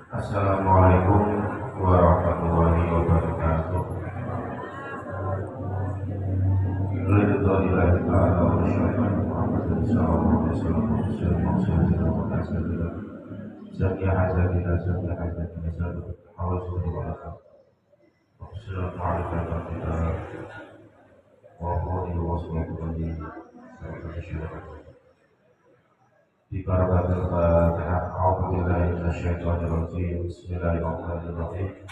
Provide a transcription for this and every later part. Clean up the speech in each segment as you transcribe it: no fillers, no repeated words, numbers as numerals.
Assalamualaikum warahmatullahi wabarakatuh. Alhamdulillah ta'ala wa syaitan Muhammadin sallallahu alaihi wasallam. Zaki hazatina zaki hazatina zaki hawazuni wa lakam. Assalamualaikum warahmatullahi wabarakatuh. Di barakatul Fatihah. A'udzubillahi minasyaitonir rajim. Bismillahirrahmanirrahim.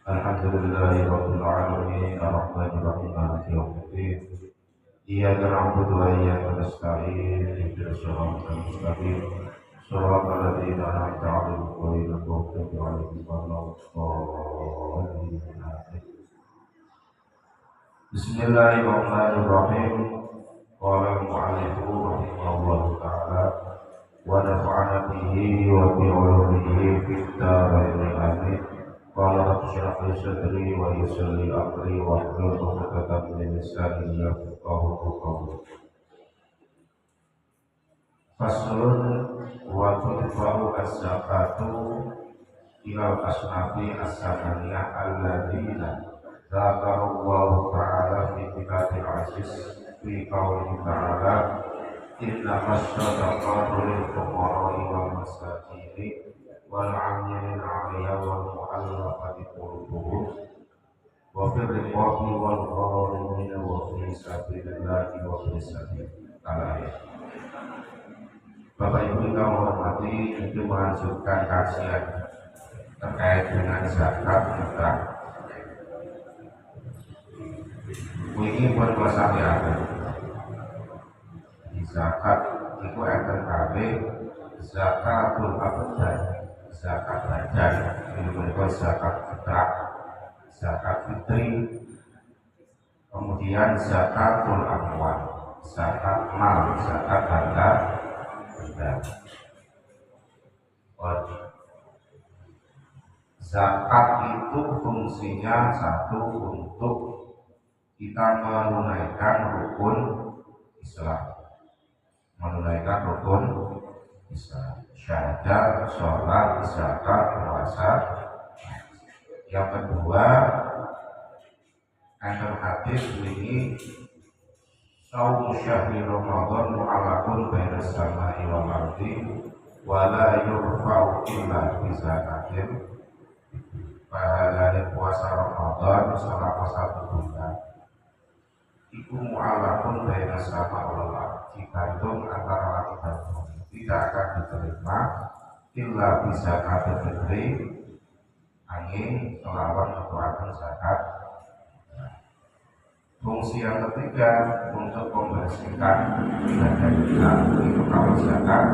Alhamdulillahirabbil alamin. Arrahmanir rahim. Maliki yaumiddin. Iyyaka na'budu wa iyyaka nasta'in. Ihdinas siratal mustaqim. Shiratal ladzina an'amta 'alaihim ghairil maghdubi 'alaihim waladdallin. Bismillahirrahmanirrahim. Qala al-mu'allifu rahimahullahu ta'ala wa nafa'ana bihi wa bi 'ulumihi fid dharain amin. Qala rabbi shrah li sadri wa yassir li amri wa hlul 'uqdatam min lisani yafqahu qawli. Faslun wa tudfa'u az-zakatu ila al-asnafi as-samaniyah alladhina dzakarallahu ta'ala fi kitabil aziz fi qawlihi ta'ala innamas shadaqatu lil fuqara'i wal masakin wal 'amilina 'alaiha wal mu'allafati qulubuhum wa fir riqabi wal gharimina wa fi sabilillahi wa fi sabilillah. Bapak Ibu yang hormati, itu mengajukan kajian terkait dengan zakat fitrah. Ini buat masalah ada di zakat itu akan kali zakatul abdan, zakat badan, ini berikut zakat fitrah, zakat fitri, kemudian zakatul amwal, zakat mal, zakat harta benda. Zakat itu fungsinya satu, untuk kita menunaikan rukun Islam, menunaikan rukun Islam, syahadat, sholat, zakat, puasa. Yang kedua, antar hadis ini saum syahri Ramadan mu'alakun baina samai wal ardi wa la yurfa'u illa bi zakatin. Pahalanya puasa Ramadan selama 1 bulan itu mu'alakun baina sama wal digantung antara langit dan bumi, tidak akan diterima illa bisa kata fitri angin melawan keluarkan zakat. Fungsi yang ketiga untuk membersihkan badan kita, itu kalau zakat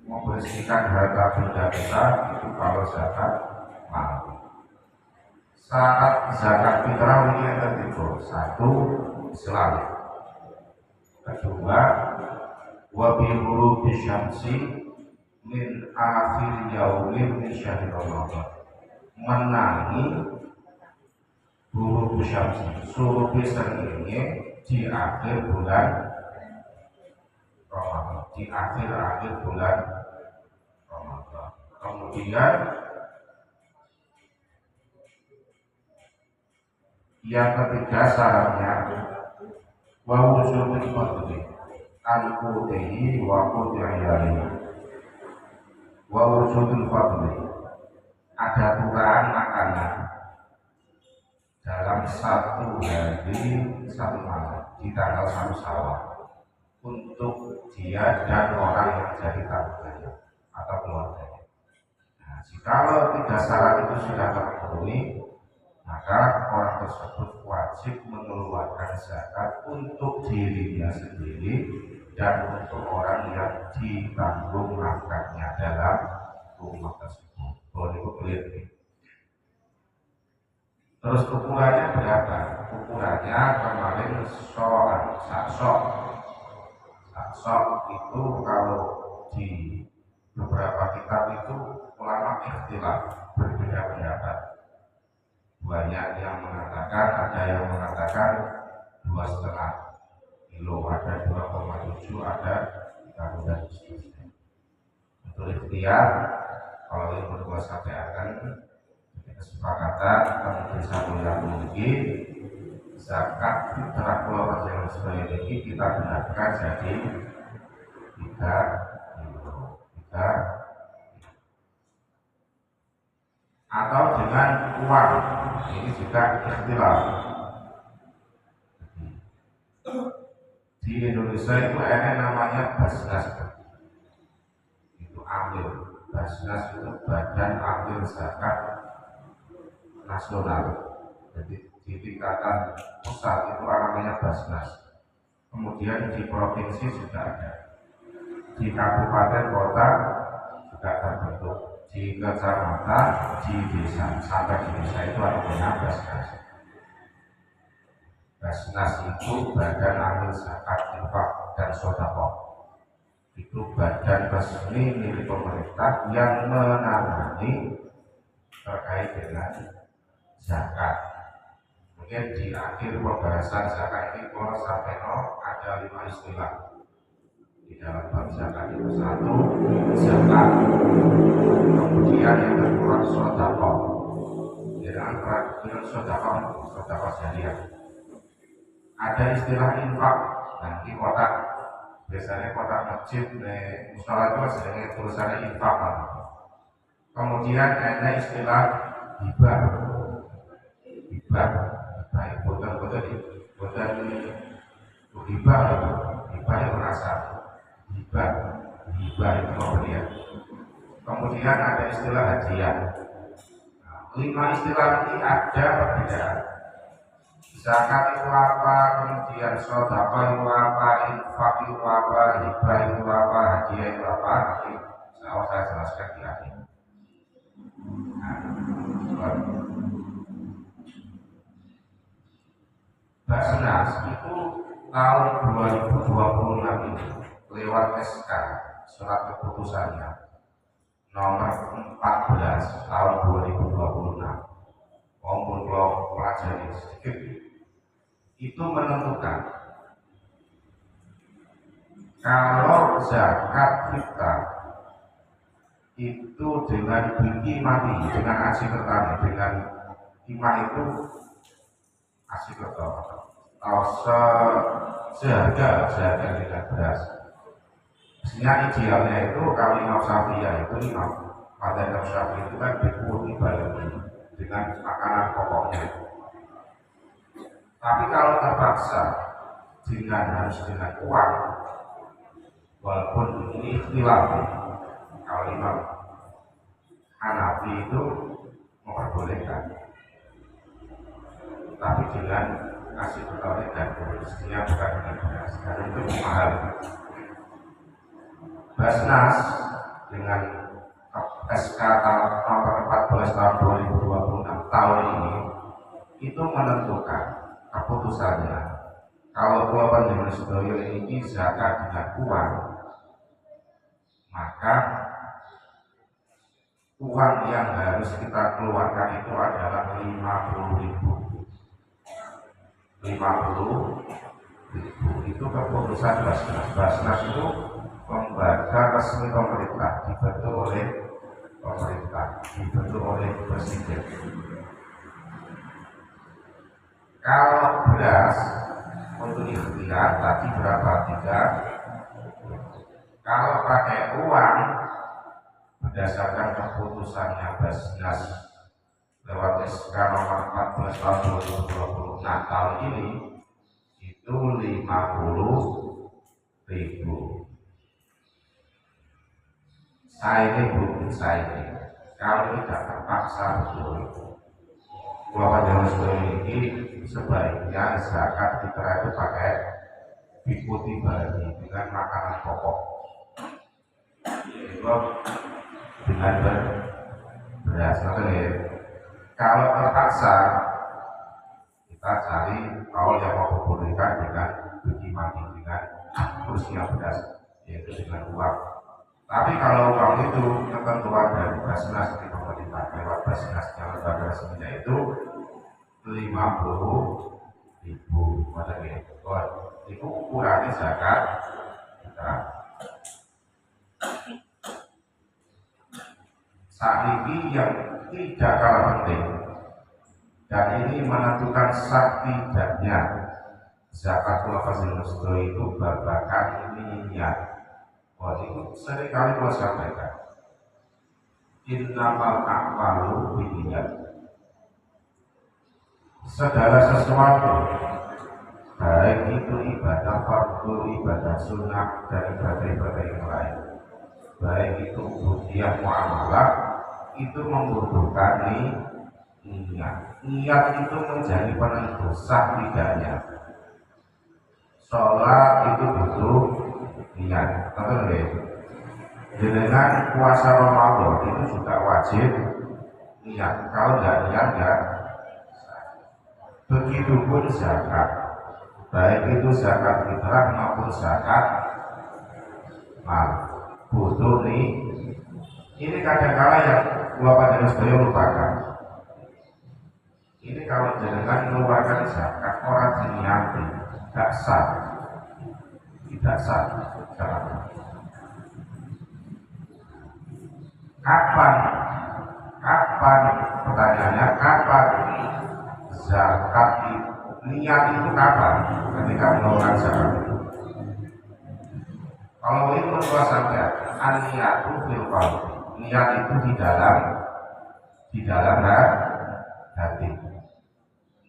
membersihkan harta benda kita, itu kalau zakat mal. Syarat zakat fitrah ini yang ketiga, satu, Islam. Kedua, wabil ghurubi syamsi min akhir yaumin min syahri Ramadan, menangi ghurubi syamsi, surubi seringe di akhir bulan Ramadan, di akhir bulan Ramadan. Kemudian yang ketiga syaratnya wa wujudul fadli an qutihi wa qutiyani, wa wujudul fadli, ada tukaran makanan dalam 1 hari 1 malam di tanggal 1 Syawal untuk dia dan orang yang jadi tamunya atau keluarganya. Nah, jikalau 3 syarat itu sudah terpenuhi, maka orang tersebut wajib mengeluarkan zakat untuk dirinya sendiri dan untuk orang yang ditanggung nafkahnya dalam rumah tersebut. Boleh clear. Terus ukurannya berapa? Ukurannya kemarin sok itu kalau di beberapa kitab itu ulama ikhtilaf, berbeda pendapat. Banyak yang mengatakan, ada yang mengatakan 2,5 kilo, ada 2,7, ada 3 dan seterusnya. Untuk ikhtiar kalau ini berdua sampai akan kesepakatan kami bisa melihat mungkin zakat fitrah keluarga yang sebagai ini kita gunakan jadi tiga atau dengan uang, ini juga ikhtilaf. Di Indonesia itu ada namanya Basnas, itu amil. Basnas itu Badan Amil Zakat Nasional. Jadi di tingkatan pusat itu namanya Basnas. Kemudian di provinsi juga ada, di kabupaten kota juga terbentuk, di kecamatan, di desa, sampai di desa itu ada Basnas. Basnas itu Badan Amil Zakat Infak dan Sodaqah. Itu badan resmi milik pemerintah yang menangani terkait dengan zakat. Mungkin di akhir pembahasan zakat ini kalau sampai ada 5 istilah di dalam bab zakat itu. Satu, zakat, kemudian yang kedua sodaqah. Dengan sodaqah jariah. Ada istilah infak. Nanti kotak, biasanya kotak masjid musola itu sebagai tulisannya infak. Kemudian ada istilah hibah. Baik, bukan hibah yang merasa hibah itu pemberian. Kemudian ada istilah hadiah. 5 istilah ini ada perbedaan. Zakat itu apa, kemudian sodaqah itu apa, infak itu apa, hibah itu apa, hadiah itu apa. Nanti saya jelaskan di akhir. Basnas itu tahun 2026 ini lewat SK surat keputusannya nomor 14 tahun 2026 maupun kalau pelajari sedikit itu menentukan kalau zakat kita itu dengan biji mati, dengan aksi petani, dengan timah itu aksi petani atau seharga dengan beras. Sebenarnya idealnya itu kalau Imam Syafi'i itu pada Imam Syafi'i itu kan diikuti balik dengan makanan pokoknya. Tapi kalau terpaksa harus dengan uang, walaupun ini ikhtilaf, kalau Imam Hanafi itu memperbolehkan, tapi dengan kasih petani dan mestinya bukan dengan beras, karena itu mahal. Basnas dengan SK nomor 14 tahun 2026 tahun ini itu menentukan keputusannya kalau Pulau Panjenengan Sedoyo ini zakat dengan uang, maka uang yang harus kita keluarkan itu adalah 50.000. Itu keputusan Basnas. Basnas itu lembaga resmi pemerintah, dibentuk oleh pemerintah, dibentuk oleh presiden. Kalau beras untuk ikhtiar tadi berapa? 3. Kalau pakai uang berdasarkan keputusannya Basnas lewat SK nomor 14 tahun 2020 tahun ini itu 50.000. Saya ini kalau tidak terpaksa betul, Pulau Panjenengan ini sebaiknya zakat fitrah itu pakai ikuti bagi dengan makanan pokok, itu dengan beras. Kalau terpaksa kita cari kalau yang mau membolehkan dengan biji mati, dengan kursinya beras, yaitu dengan uang. Tapi kalau uang itu ketentuan dari Basnas di pemerintah lewat Basnas yang lembaga resminya itu 50.000. Itu ukurannya zakat fitrah. Saiki yang tidak kalah penting dan ini menentukan sah tidaknya zakatul fitri itu babakan niat. Oh, itu seringkali saya sampaikan. Innamal a'malu binniyat. Segala sesuatu, baik itu ibadah fardu, ibadah sunnah, dan ibadah-ibadah yang lain, baik itu ubudiyah muamalah, itu membutuhkan niat. Niat itu menjadi penentu sah tidaknya. Sholat itu butuh niat, betul ya? Dengan puasa Ramadan itu juga wajib niat. Kalau nggak niat nggak. Begitupun zakat, baik itu zakat fitrah maupun zakat mal, butuh nih. Ini kadang-kala yang Bapak dan Ibu lupakan. Ini kalau jenengan mengeluarkan zakat orang diniati, tidak sah, tidak sah. Kapan? Pertanyaannya kapan? Zakat niat itu kapan? Ketika mengeluarkan zakat itu. Kalau ini menurut saya, niatu fil qalbi. Niat itu di dalam hati.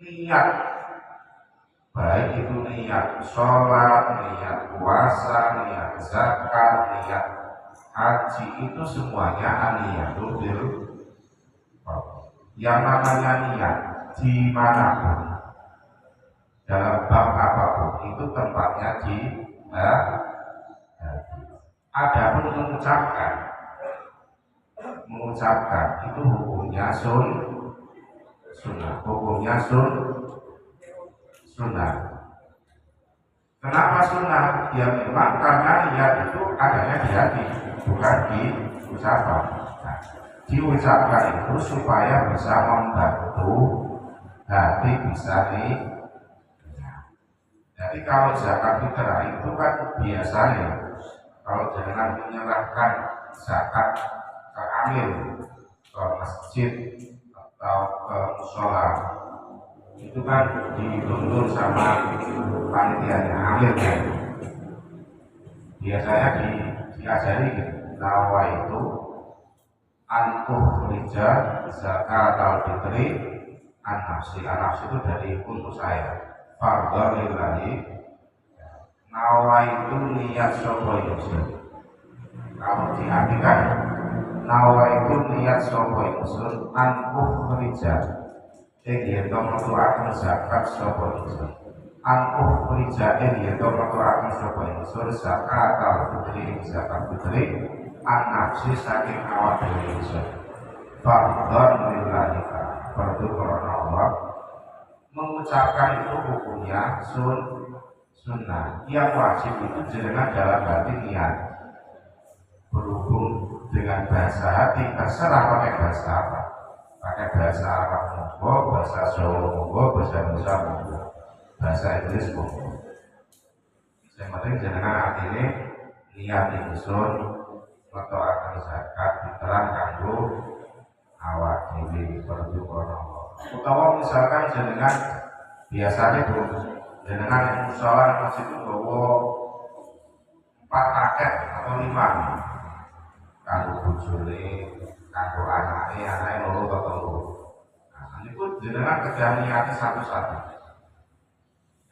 Niat baik itu niat sholat, niat puasa, niat zakat, niat haji, itu semuanya niatul fil qalbi. Yang namanya niat dimanapun, dalam bab apapun, itu tempatnya di hati. Adapun mengucapkan itu hukumnya sunnah, hukumnya sunnah. Kenapa sunnah? Ya memang karena niat itu adanya di hati, bukan di ucapan. Nah, diucapkan itu supaya bisa membantu hati bisa Jadi kalau zakat fitrah itu kan biasanya kalau jangan menyerahkan zakat ke amil, ke masjid atau ke musola, itu kan dituntut sama panitianya amil kan. Biasanya diajari nawa itu antukhrija zakat al-fitri an-nafsi. An-nafsi itu dari untuk saya. Fardhu lillahi. Nawa itu niat sapa muslim. Kalau diartikan nawa itu niat sapa muslim antukhrija. Yen to metuaken zakat sapa muslim. Antukhrija yen to metuaken sapa muslim zakat al-fitri zakat fitri an-nafsi saking awak dhewe muslim. Fardhu lillahi. Fardhu karena Allah. Mengucapkan itu hukumnya sunnah. Yang wajib itu jenengan dalam hati niat. Berhubung dengan bahasa hati, terserah pakai bahasa apa. Pakai bahasa Arab monggo, bahasa Jawa monggo, bahasa Indonesia monggo, bahasa Inggris monggo. Yang penting jenengan artinya niat ingsun atau akan zakat diterang kanggo awak dhewe perlu Allah. Utawa misalkan jenengan biasanya jenengan yang musola masih itu bawa 4 paket atau 5 kanggo bojone, kanggo anake loro atau telu. Nah, niku jenengan kerja niati satu-satu.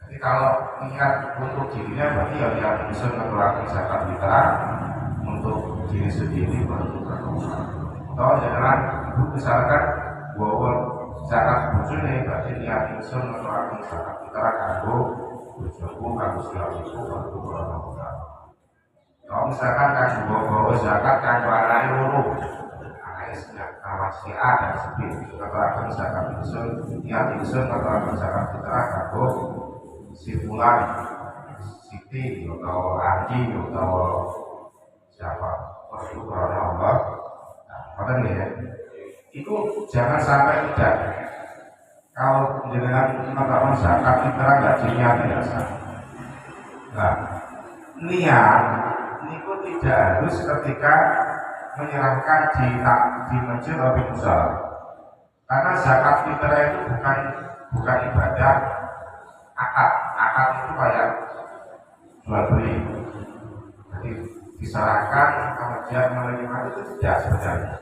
Jadi kalau niat untuk dirinya berarti ya niat bisa mengeluarkan zakat fitrah untuk diri sendiri menentukan Allah. Atau jenengan misalkan bawa zakat bojone berarti niat ingsun mengeluarkan zakat fitrah kanggo bojoku, kanggo suamiku, kanggo Allah. Kalau misalkan kanggo bawa zakat kanggo anake loro, anake nama si A dan si B, mengeluarkan zakat ingsun, niat ingsun mengeluarkan zakat fitrah kanggo si Fulan, Siti, atau Adi, atau siapa, perlu Allah. Nah, ya. Itu jangan sampai tidak. Kalau jenengan mengatakan zakat fitrah nggak diniat tidak sah. Nah, niat itu tidak harus ketika menyerahkan di masjid atau di musola. Karena zakat fitrah itu bukan ibadah akad. Akad itu kayak jual beli. Jadi diserahkan kemudian menerima itu tidak sebenarnya.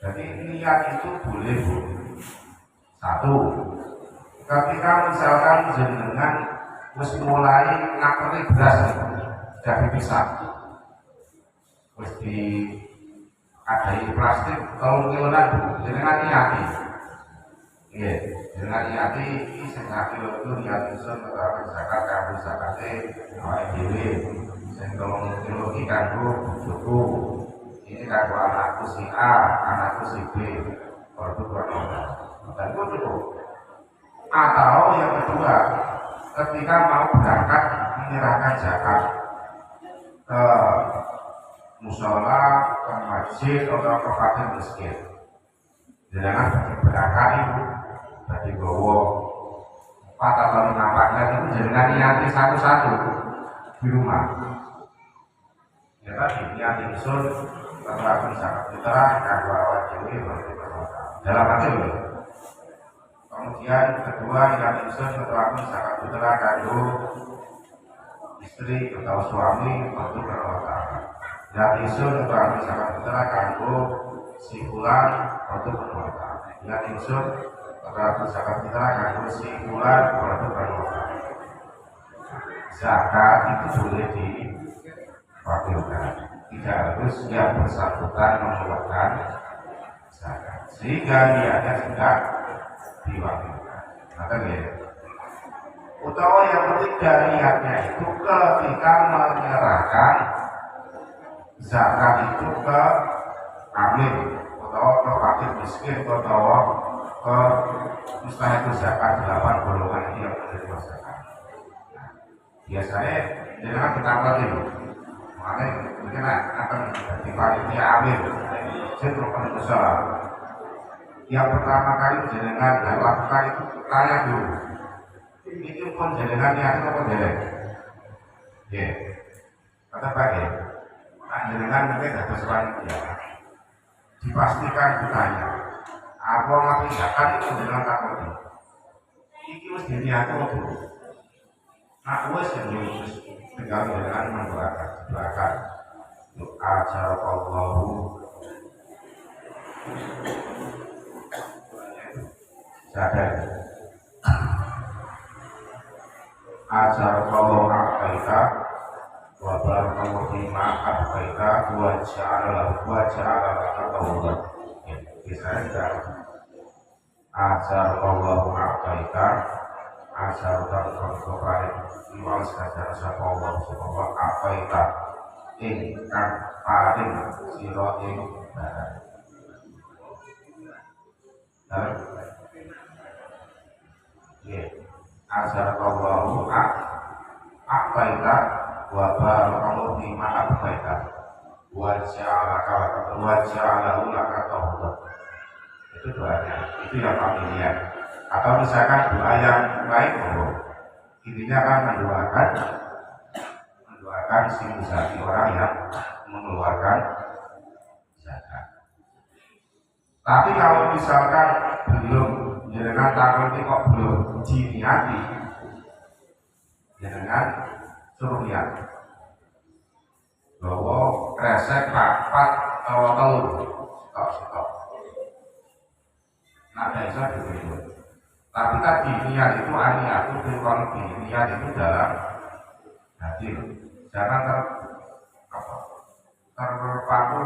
Jadi niat itu boleh bu. Satu, ketika misalkan jenengan wis mulai ngakeri beras sudah dipisah, wis diadai plastik kalau kiloan jenengan niati, iya, jenengan niati ini setengah kilo itu niat usul atau zakat kamu zakatnya awal dewi, setengah kilo ini kanggo bujuku, ini kanggo anakku si A, anakku si B, kalau itu berapa? Dan itu cukup. Atau yang kedua, ketika mau berangkat menyerahkan zakat ke musola, ke masjid atau ke fakir miskin, jangan berangkat itu bagi bawa 4 atau 5 paket itu jangan niati satu-satu di rumah. Ya tadi niati usul terlalu zakat fitrah kalau awal dewi dalam hati loh. Kemudian kedua niat usul terlalu zakat fitrah kalau istri atau suami untuk berwakaf. Niat usul terlalu zakat fitrah kalau si bulan untuk berwakaf. Niat usul terlalu zakat fitrah kalau si bulan untuk berwakaf. Zakat itu boleh diwakilkan, tidak harus yang bersangkutan mengeluarkan zakat, sehingga niatnya sudah diwakilkan. Maka ya. Utawa yang ketiga niatnya itu ketika menyerahkan zakat itu ke amil atau ke fakir miskin atau ke mustahil zakat 8 golongan ini yang menerima zakat. Biasanya jangan kita lagi, makanya mungkin akan di panitia amil, jadi bukan usaha. Yang pertama kali jenengan dan lakukan itu tanya dulu. Ini pun jenengan yang itu apa jelek? Ya, kata Pak ya, jenengan mungkin ada sesuatu ya. Dipastikan ditanya. Apa ngerti zakat itu jenengan takut? Iki harus diniati dulu. Nah, wes yang harus tinggal dengan mendoakan doa cara Allah. Sadar. Ajar Allah akaita wa barakallahu fima akaita wa ja'ala laka tawbah. Bisa enggak? Ajar Allah akaita asal dan kemarin iwal saja sapa Allah subhanahu akaita ingkang paring sira ing barang. Ya, asal Allahu akaita wa barakallahu fima akaita wa ja'alahu laka tawbah. Itu doanya, itu yang familiar. Atau misalkan doa yang baik, intinya kan mendoakan si musafir orang yang mengeluarkan zakat. Tapi kalau misalkan belum, jangan takut kok belum diniati, jangan suruh niat bahwa kresek papat atau telur stop. Nah, bisa dulu. Tapi tadi niat itu aniatu kalau niat itu dalam hati, jangan terpaku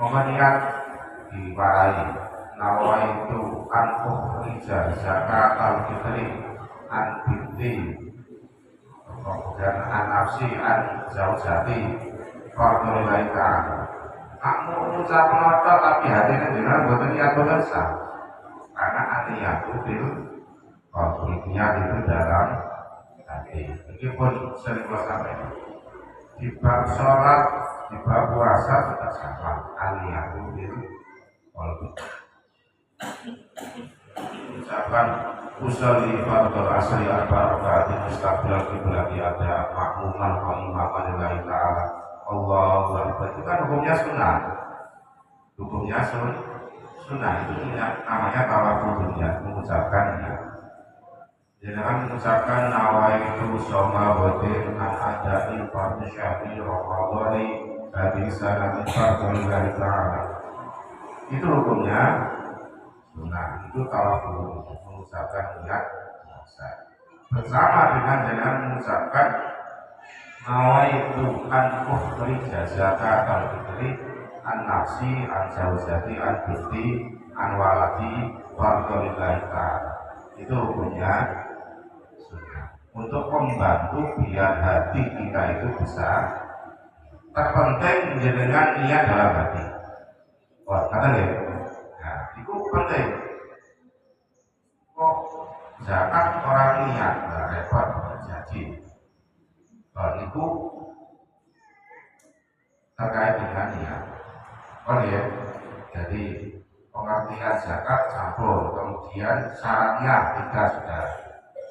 niat diwarai. Nawa itu anfuh rija zakat al-fitri an-binti kemudian an-nafsi an-zawjati qadul laika. Kamu ucap notot tapi hatinya dengan buatan niat bersah. Karena niat itu niat itu dalam hati. Meskipun sering sampai di bab sholat, di bab puasa sudah sama. Niat itu ucapan usolli fardhu asri al-barakati mustaqbil qiblat ada makmuman wa imaman lillahi ta'ala Allahu Akbar itu kan hukumnya sunnah. Hukumnya sunnah itu namanya tawaful niat, mengucapkan niat. Jangan mengucapkan nawaitu soma batin an adai fardhu syahri ramadhani hadis sanati fardhu lillahi ta'ala. Itu hukumnya sunnah. Itu tawaful mengucapkan niat bersama dengan jangan mengucapkan nawaitu an ukhrija zakat al-fitri an nafsi an zawjati an binti an waladi fardhu lillahi ta'ala. Itu hukumnya untuk membantu biar hati kita itu bisa terpenting dengan niat dalam hati. Wah, kata ya, nah, itu penting. Kok zakat orang niat, nggak repot, jadi. Kalau itu terkait dengan niat. Oh ya, jadi pengertian zakat campur, kemudian syaratnya 3 sudah.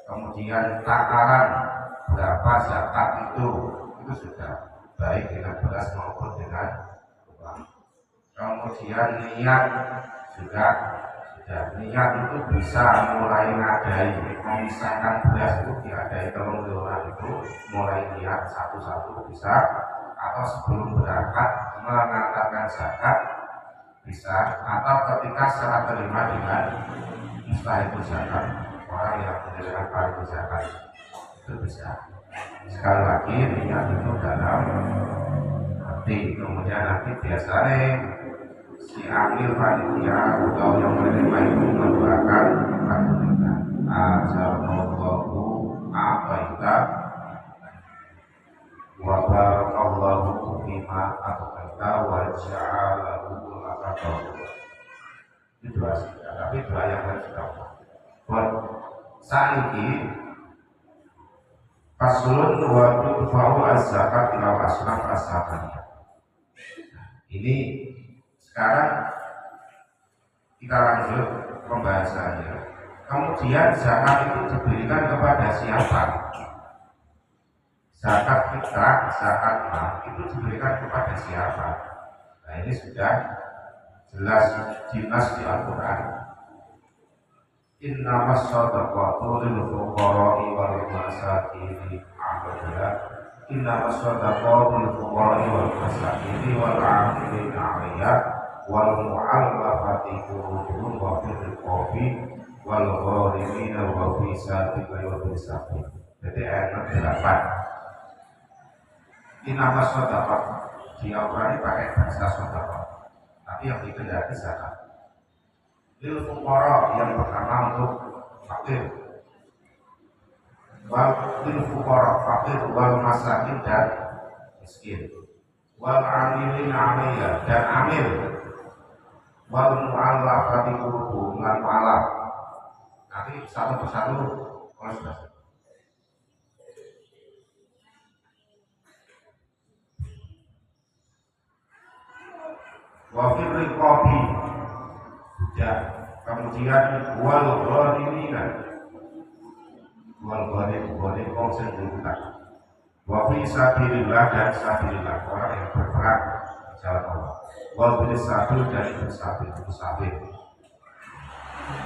Kemudian takaran berapa zakat itu sudah baik dengan beras maupun dengan uang. Kemudian niat juga sudah, niat itu bisa mulai ngadai, memisahkan beras itu diadai telur-teluran itu mulai niat satu-satu bisa, atau sebelum berangkat mengantarkan zakat bisa, atau ketika serah terima dengan mustahil zakat. Orang yang menjalankan paling zakat itu bisa. Sekali lagi niat itu dalam hati. Kemudian nanti biasanya si amil panitia atau yang menerima itu mendoakan alhamdulillah ajallahu abaita wa barakallahu bima atqaita wa ja'alahu laka. Itu doa sih, tapi doa yang harus kita buat saat ini paslon wa tudfa'u az-zakat ila asnaf as-sakaniyah. Ini sekarang kita lanjut pembahasannya. Kemudian zakat itu diberikan kepada siapa? Zakat fitrah, zakat mal itu diberikan kepada siapa? Nah, ini sudah jelas jelas di Al-Quran. Innamas shadaqatu lil fuqara'i wal masakin abada. Innamas shadaqatu lil fuqara'i wal masakin wal 'amilin 'alayha wal mu'allafati qulubuhum wa fil riqabi wal gharimin wa fi sabilillah wa fi sabil. Jadi ayat 8. Innamas shadaqatu di Al-Quran pakai bahasa shadaqah, tapi yang dikehendaki zakat. Lil fuqara yang pertama untuk fakir, wal lil fuqara fakir wal masakin dan miskin, wal amilin 'alayha dan amil, wal mu'allafati qulubuhum lan mu'allaf. Nanti satu persatu kalau sudah. Wa fil riqabi ya, kemudian wal gharimina wal gharim konsep bukan wa fi sabilillah dan sabilillah orang yang berperang di jalan Allah, wal bil sabil dan bersabil.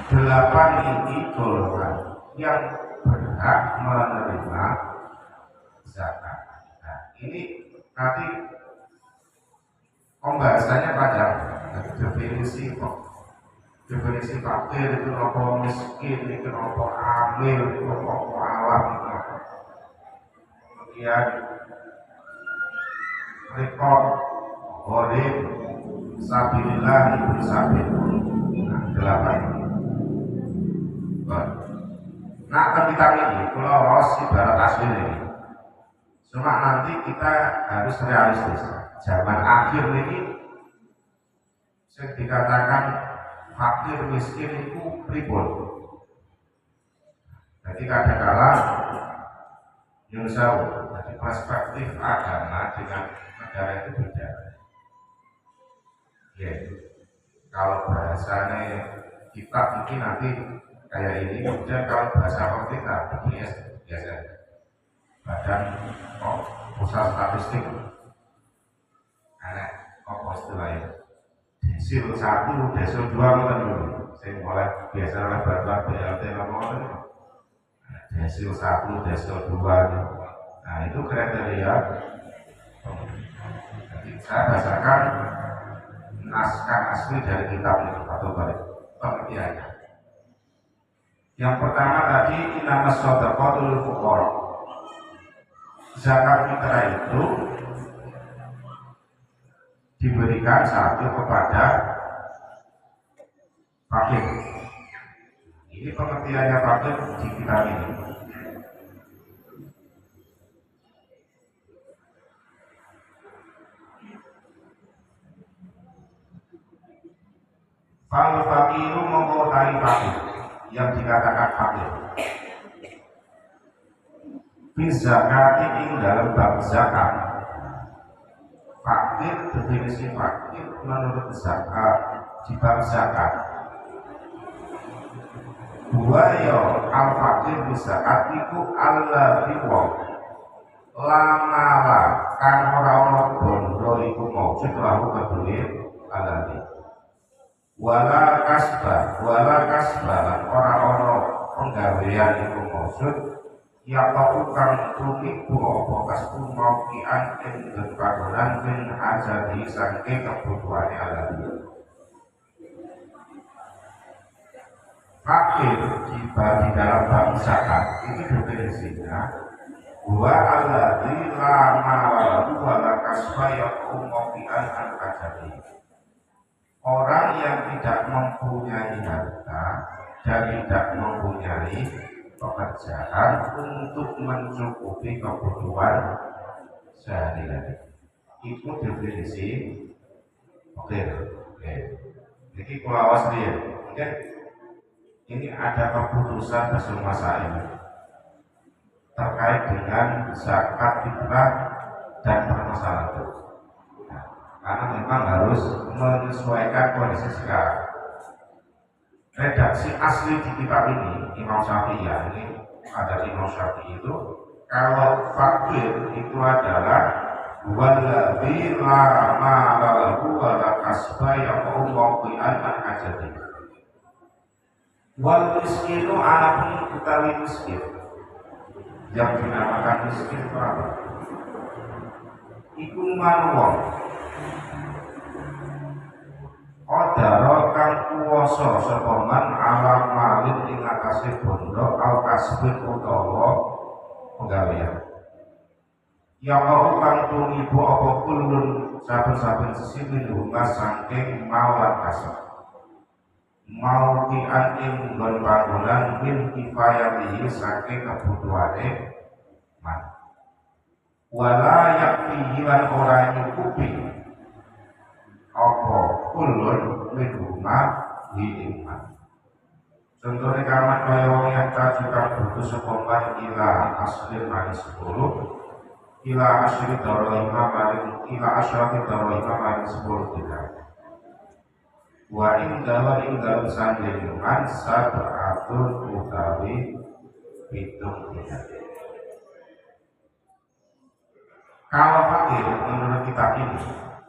8 ini golongan yang berhak menerima zakat. Nah, ini nanti pembahasannya panjang. Definisi fakir itu apa, miskin itu apa, amil itu apa, mu'alaf itu apa. Kemudian rekod, gharib, sabilillah, ibn sabil. Nah, 8 ini. Nah, kita ini kalau ibarat asli ini, cuma nanti kita harus realistis. Zaman akhir ini saya dikatakan fakir miskin itu ribut. Jadi kadang-kala Yunusau, jadi perspektif agama dengan negara itu beda. Ya, kalau bahasanya kitab ini nanti kayak ini, kemudian kalau bahasa kita biasa Badan Pusat Statistik istilahnya desil 1, desil 2 kan dulu. Saya mulai biasa oleh bantuan BLT ngomong desil 1, desil 2. Nah itu kriteria. Jadi saya bacakan naskah asli dari kitab itu atau balik pengertiannya. Yang pertama tadi innamas shadaqatul fuqara. Zakat fitrah itu diberikan satu kepada fakir. Ini pengertiannya fakir di kitab ini. Fal fakiru mengkotai fakir, yang dikatakan fakir. Bizakati ing dalam bab zakat. Fakir, definisi fakir menurut zakat di bab zakat. Buaya al fakir bizakat itu Allah biwong lamala kan orang bondo iku maujud lahu kedue alati. Wala kasbah orang penggawean iku maksud ya kang tumiku apa kasbu maukian ing kadonan min ajadi saking kebutuhane alati. Fakir di dalam bab zakat ini definisinya wa alladzi la mala wa la kasba yaqumuqian an ajadi. Orang yang tidak mempunyai harta dan tidak mempunyai pekerjaan untuk mencukupi kebutuhan sehari-hari. Itu definisi fakir. Jadi kalau awas dia, ini ada keputusan Rasul Masail terkait dengan zakat fitrah dan permasalahan itu. Nah, karena memang harus menyesuaikan kondisi sekarang. Redaksi asli di kitab ini Imam Syafi'i ini ada Imam Syafi'i itu kalau fakir itu adalah waladzi la mala lahu wa la kasba yaqumuqian an ajadi. Wal miskinu anapun utawi miskin. Yang dinamakan miskin itu apa? Iku manwong qadara kang kuwasa sapa man alam malin ing atase bondo al kasbin utawa penggawean. Ya kau kang tumibu apa kulun saben-saben sisi minhuma saking mawan kasab. Mau dianing nggon panggonan min kifayatihi saking kebutuhane man. Wala yakfihi lan ora nyukupi apa kulun minhuma diiman. Contohnya kaman kaya wong yang juga butuh sekolah ila asli manis 10 ila asli dorohima manis 10 tidak. Wa indawa indal sanjungan sab'atun utawi hitung tidak. Kalau fakir menurut kitab ini,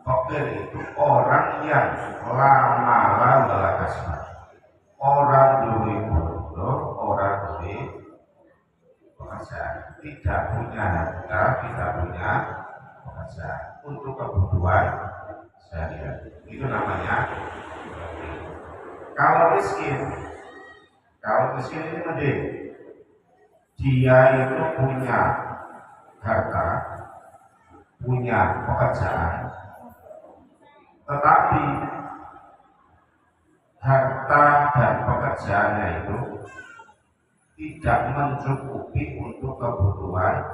fakir itu orang yang lama kasar, orang duwe bondo, orang duwe pekerjaan, tidak punya harta, tidak punya pekerjaan untuk kebutuhan sehari-hari. Itu namanya. Kalau miskin ini mending dia itu punya harta, punya pekerjaan, tetapi harta dan pekerjaannya itu tidak mencukupi untuk kebutuhan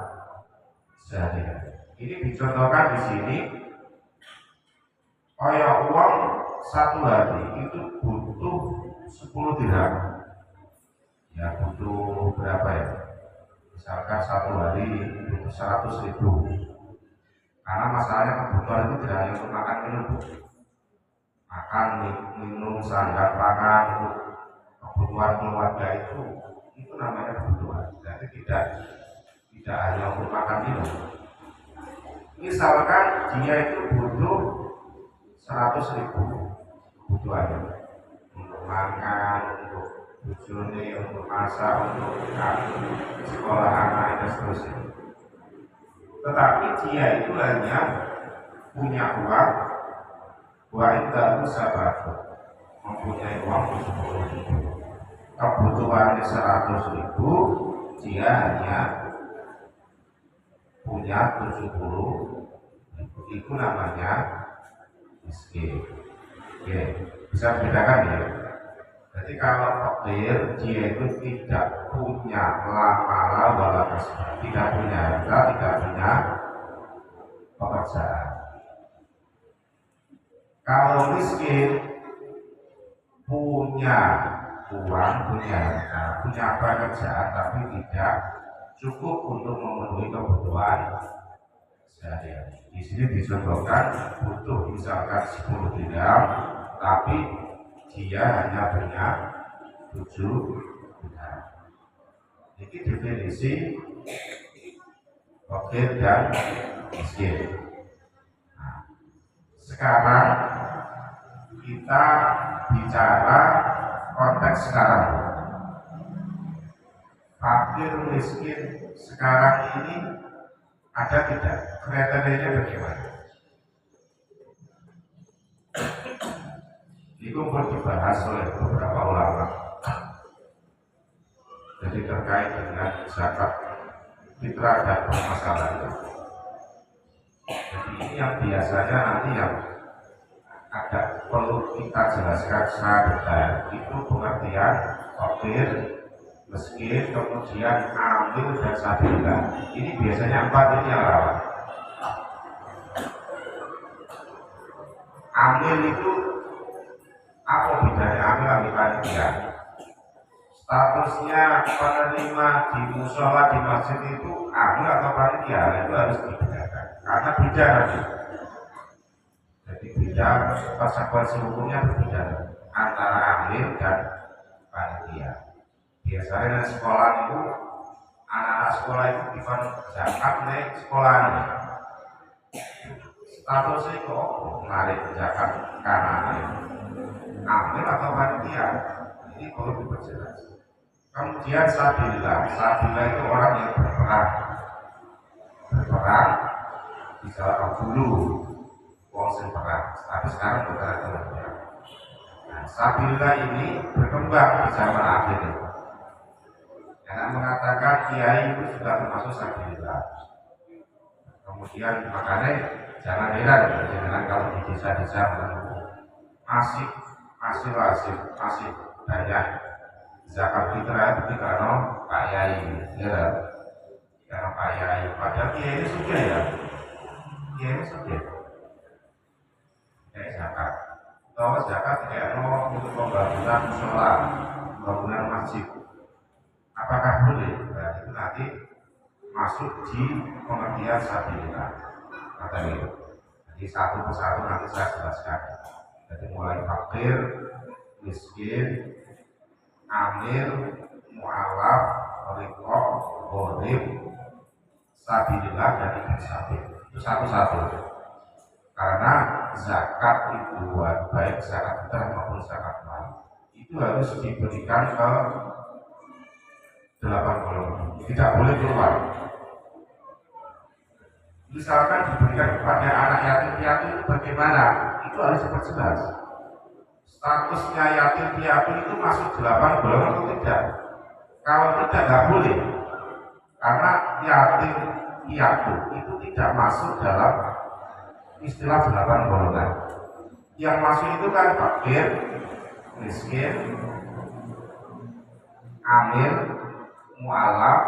sehari-hari. Ini dicontohkan di sini, kayak uang satu hari itu butuh 10 dirham. Ya butuh berapa ya? Misalkan satu hari butuh 100.000. Karena masalahnya kebutuhan itu tidak hanya untuk makan minum, makan minum sandang pangan, kebutuhan keluarga itu namanya kebutuhan. Jadi tidak hanya untuk makan minum. Misalkan dia itu butuh 100.000 kebutuhannya untuk makan, untuk bojone, untuk masak, untuk sekolah anak dan seterusnya. Tetapi dia itu hanya punya uang, itu sahabat, mempunyai uang 70.000. Kebutuhannya 100.000, dia hanya punya 70.000. Itu namanya miskin. Ya, bisa bedakan ya. Jadi kalau fakir, dia itu tidak punya mala wala kasbah, tidak punya harta, tidak punya pekerjaan. Kalau miskin, punya uang, punya harta, punya pekerjaan, tapi tidak cukup untuk memenuhi kebutuhan sehari-hari. Di sini dicontohkan butuh misalkan 10 dirham, tapi dia hanya punya 7 dirham. Ini definisi fakir dan miskin. Nah, sekarang kita bicara konteks sekarang. Fakir miskin sekarang ini ada tidak? Kriterianya bagaimana? Itu pun dibahas oleh beberapa ulama. Jadi terkait dengan zakat fitrah dan permasalahan itu. Jadi ini yang biasanya nanti yang agak perlu kita jelaskan secara detail. Itu pengertian fakir, miskin, kemudian amil dan sabilillah. Ini biasanya 4 ini yang rawan. Amil itu apa bedanya amil panitia? Statusnya penerima di musola di masjid itu amil atau panitia, itu harus dibedakan karena beda nanti. Jadi beda, konsekuensi hukumnya berbeda antara amil dan panitia. Biasanya di sekolah itu anak-anak sekolah itu bukan zakat naik sekolahnya. Statusnya kok menarik zakat karena amil atau panitia, ini perlu diperjelas. Kemudian sabilillah itu orang yang berperang di jalan dulu, wong perang. Tapi sekarang bukan ada perang. Nah, sabilillah ini berkembang di zaman akhir. Yang mengatakan kiai itu juga termasuk sabilillah. Kemudian makanya jangan heran kalau di desa-desa masih banyak zakat fitrah itu karena Pak Yai, ya, karena Pak Yai. Padahal kiai itu sudah ya, kayak zakat. Kalau zakat kayak untuk pembangunan musola, pembangunan masjid, apakah boleh? Nah, itu nanti masuk di pengertian sabilillah. Kata itu. Jadi satu persatu nanti saya jelaskan. Jadi mulai fakir, miskin, amil, mu'alaf, riqab, gharib, sabilillah dan ibn sabil. Itu satu-satu. Karena zakat itu baik zakat fitrah maupun zakat mal itu harus diberikan ke 8 golongan. Tidak boleh keluar. Misalkan diberikan kepada anak yatim piatu itu bagaimana? Itu harus diperjelas. Statusnya yatim piatu itu masuk 8 golongan atau tidak? Kalau tidak, nggak boleh. Karena yatim piatu itu tidak masuk dalam istilah 8 golongan. Yang masuk itu kan fakir, miskin, amil, mu'alaf,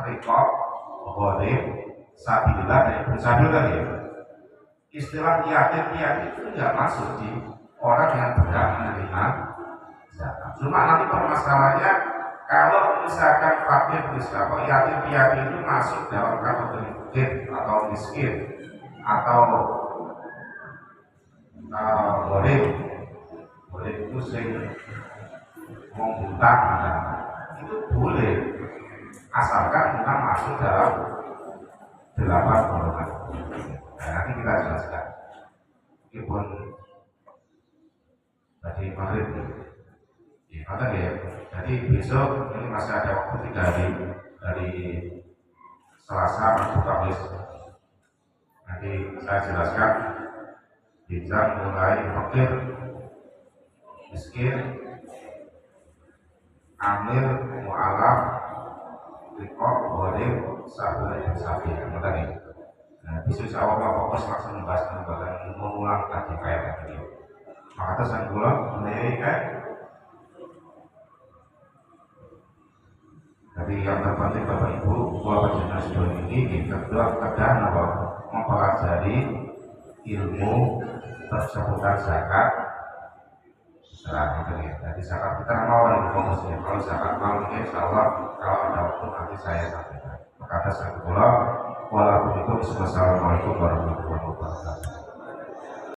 riqab, gharib, sabilillah dan ibn sabil kan ya. Istilah yatim piatu itu tidak masuk di orang yang berhak menerima zakat. Cuma nanti permasalahannya kalau misalkan fakir atau yatim piatu itu masuk dalam kategori fakir atau miskin atau gharib itu sing membuta itu boleh asalkan kita masuk dalam 8 golongan. Nah, nanti kita jelaskan. pun tadi maghrib. Kata ya, jadi besok ini masih ada waktu 3 hari dari Selasa Rabu Kamis. Nanti saya jelaskan bijak mulai fakir, miskin, amil, mu'alaf, rikok, boleh, sabu dan sapi. Tadi. Nah, besok saya fokus langsung membahas tentang mengulang tadi kayak tadi. Maka saya ulang menyampaikan. Jadi yang terpenting Bapak Ibu, bahwa jenazah ini kedua kadang mempelajari ilmu persebutan zakat secara ini. Jadi zakat kita mau ini fokusnya. Kalau zakat mau ini, insya Allah kalau ada waktu nanti saya sampaikan. Maka saya ulang. Wassalamualaikum warahmatullahi wabarakatuh.